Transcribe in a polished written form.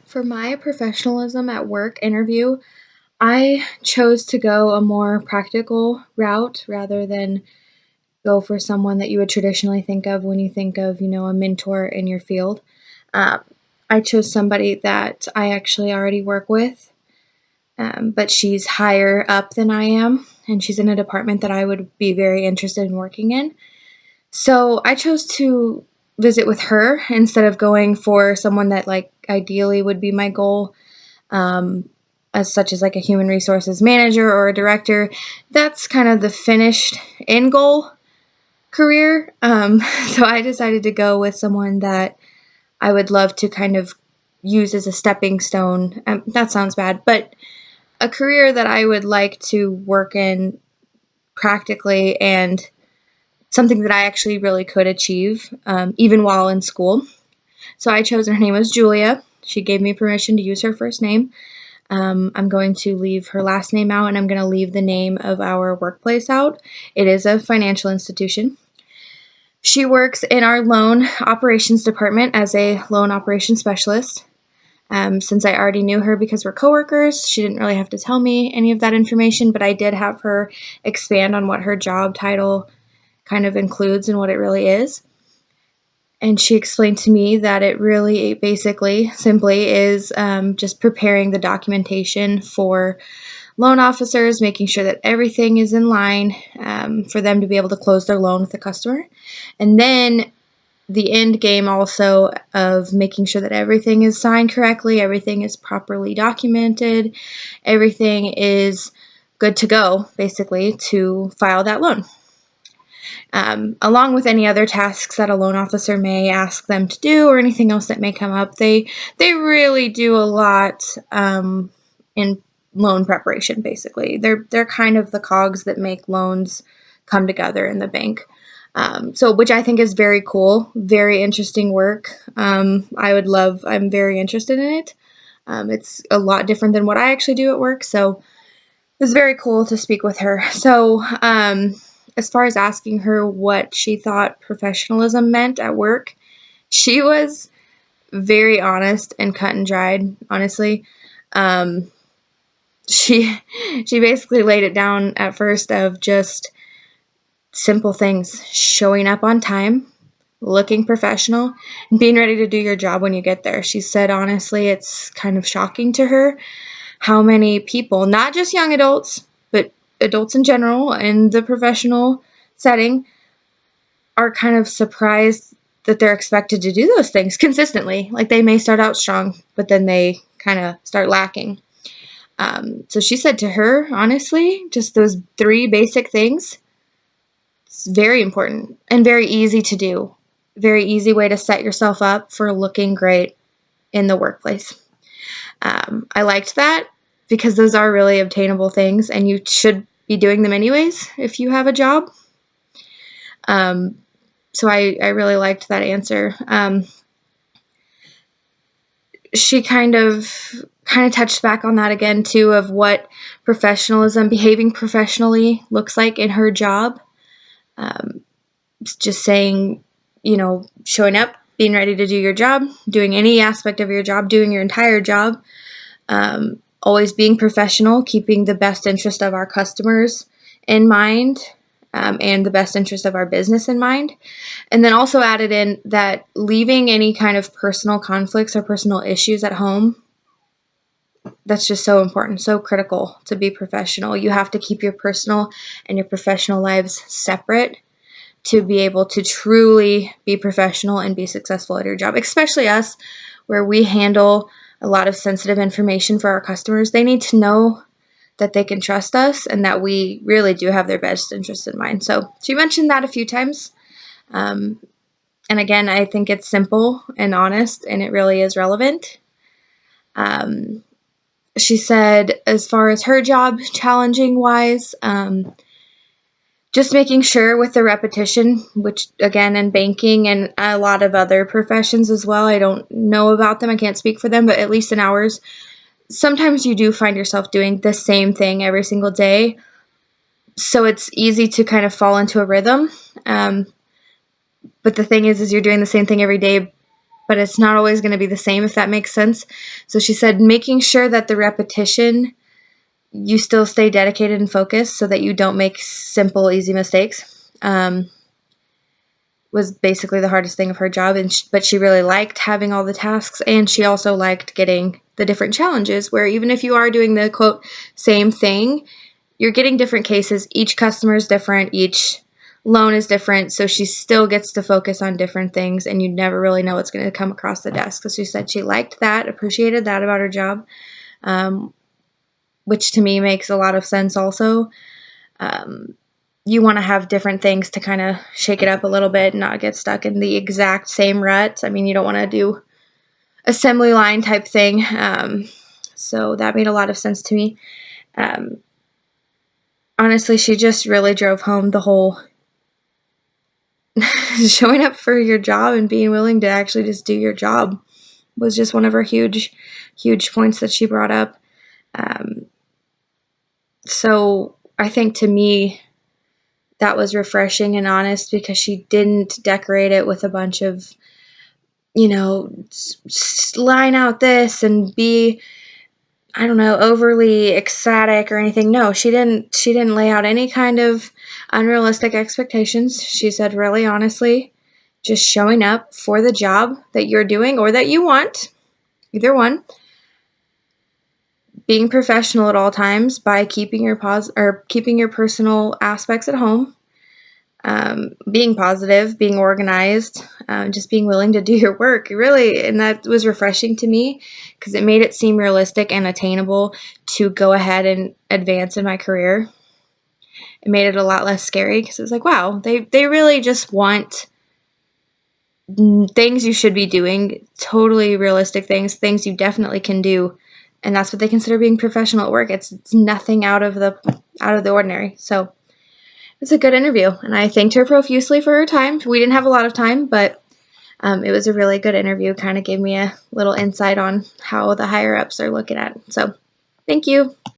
For my professionalism at work interview, I chose to go a more practical route rather than go for someone that you would traditionally think of when you think of, a mentor in your field. Um, I chose somebody that I actually already work with, but she's higher up than I am, and she's in a department that I would be very interested in working in. So I chose to visit with her instead of going for someone that, like, ideally would be my goal, um, as such as like a human resources manager or a director. That's kind of the finished end goal career. So I decided to go with someone that I would love to kind of use as a stepping stone. That sounds bad, but a career that I would like to work in practically and something that I actually really could achieve, even while in school. So I chose, her name was Julia. She gave me permission to use her first name. I'm going to leave her last name out, and I'm going to leave the name of our workplace out. It is a financial institution. She works in our loan operations department as a loan operations specialist. Since I already knew her because we're coworkers, she didn't really have to tell me any of that information, but I did have her expand on what her job title kind of includes and what it really is. And she explained to me that it really basically simply is just preparing the documentation for loan officers, making sure that everything is in line for them to be able to close their loan with the customer. And then the end game also of making sure that everything is signed correctly, everything is properly documented, everything is good to go, basically, to file that loan. Along with any other tasks that a loan officer may ask them to do or anything else that may come up, they really do a lot in loan preparation. Basically, they're kind of the cogs that make loans come together in the bank. So, which I think is very cool, very interesting work. I'm very interested in it. It's a lot different than what I actually do at work, so it was very cool to speak with her. So, as far as asking her what she thought professionalism meant at work, she was very honest and cut and dried, honestly. Um, she she basically laid it down at first of just simple things: showing up on time, looking professional, and being ready to do your job when you get there. She said honestly it's kind of shocking to her how many people, not just young adults, but adults in general in the professional setting, are kind of surprised that they're expected to do those things consistently. Like, they may start out strong, but then they kind of start lacking. So she said to her, honestly, just those three basic things, it's very important and very easy to do. Very easy way to set yourself up for looking great in the workplace. I liked that because those are really obtainable things, and you should be doing them anyways if you have a job. So I really liked that answer. She kind of touched back on that again too, of what professionalism, behaving professionally, looks like in her job. Just saying, showing up, being ready to do your job, doing any aspect of your job, doing your entire job. Always being professional, keeping the best interest of our customers in mind, and the best interest of our business in mind. And then also added in that leaving any kind of personal conflicts or personal issues at home. That's just so important, so critical to be professional. You have to keep your personal and your professional lives separate to be able to truly be professional and be successful at your job, especially us, where we handle a lot of sensitive information for our customers. They need to know that they can trust us and that we really do have their best interest in mind. So she mentioned that a few times. And again, I think it's simple and honest, and it really is relevant. She said, as far as her job challenging wise, just making sure with the repetition, which again in banking and a lot of other professions as well, I don't know about them, I can't speak for them, but at least in ours, sometimes you do find yourself doing the same thing every single day. So it's easy to kind of fall into a rhythm. But the thing is you're doing the same thing every day, but it's not always going to be the same, if that makes sense. So she said making sure that the repetition, you still stay dedicated and focused so that you don't make simple, easy mistakes, was basically the hardest thing of her job. But she really liked having all the tasks, and she also liked getting the different challenges where even if you are doing the quote same thing, you're getting different cases. Each customer is different. Each loan is different. So she still gets to focus on different things, and you never really know what's going to come across the desk. So she said she liked that, appreciated that about her job, which to me makes a lot of sense also. You want to have different things to kind of shake it up a little bit and not get stuck in the exact same rut. I mean, you don't want to do assembly line type thing. So that made a lot of sense to me. Honestly, she just really drove home the whole showing up for your job and being willing to actually just do your job was just one of her huge points that she brought up. So I think to me that was refreshing and honest, because she didn't decorate it with a bunch of, line out this and be, I don't know, overly ecstatic or anything. No, she didn't lay out any kind of unrealistic expectations. She said really honestly, just showing up for the job that you're doing or that you want, either one. Being professional at all times by keeping your personal aspects at home. Being positive, being organized, just being willing to do your work, really. And that was refreshing to me because it made it seem realistic and attainable to go ahead and advance in my career. It made it a lot less scary because it was like, wow, they really just want things you should be doing, totally realistic things you definitely can do. And that's what they consider being professional at work. It's nothing out of the ordinary. So it's a good interview, and I thanked her profusely for her time. We didn't have a lot of time, but it was a really good interview. Kind of gave me a little insight on how the higher ups are looking at it. So thank you.